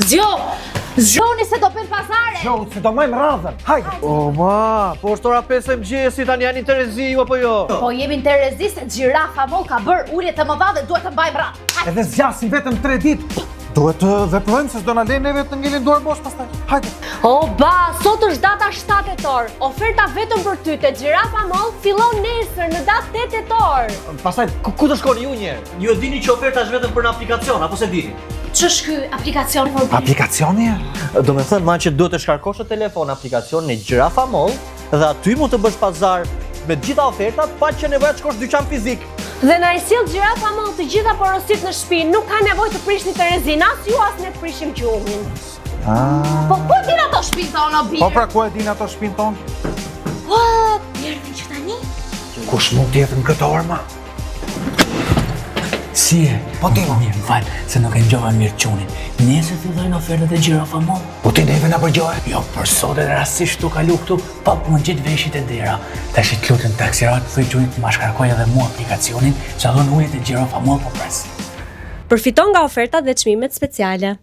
Zgjoni se do bëjmë pazare! Zgjoni se do majmë radhën, hajde! O ma, po është ora 5 e mëngjesi, tani janë në Terezi ju apo jo? Po jemi në Terezi se Gjirafa Moll ka bërë ulje të mëdha dhe duhet të mbajmë radhë. Edhe zgjasin vetëm 3 ditë. Duhet të veprojmë se s'do na lejnë neve të ngelim dorë bosh pastaj. Hajde. O ba, sot është data 7 tetor. Oferta vetëm për ty te Gjirafa Moll fillon nesër në datë 8 tetor. Pastaj ku të shkoni ju njerë? Ju e dini që oferta është vetëm për në aplikacion, apo se dini? Ç'është ky aplikacion për Aplikacioni? Do me thënë ma që duhet të shkarkosh në telefon aplikacion në Gjirafa Moll dhe aty mund të bësh pazar me gjitha ofertat pa që nevoja të shkosh dyqan fizik. Dhe na i sill Gjirafa Moll të gjitha porosit në shtëpi, nuk ka nevojë të prishni Terezin, as ju as ne të prishim gjumin. Po ku din ato shtëpinë tonë o birë? Po pra ku e din ato shtëpinë tonë? Po, erdhin që tani? Kush mund të jetë në këtë orë ma? Si e? Po ti mo? Mirë, m'fal, se nuk e ngjova mirë qunin. Nesër fillojnë ofertat e Gjirafa Moll. Po ti neve na përgjohet? Jo, për sot edhe rastisht tu kalu këtu, pa më gjetë veshit e dera. Tash i lutem taksirat të thuj gjunit të ma shkarkoj edhe mua aplikacionin, që adhon ujet e Gjirafa Moll po pres. Përfiton nga ofertat dhe çmimet speciale.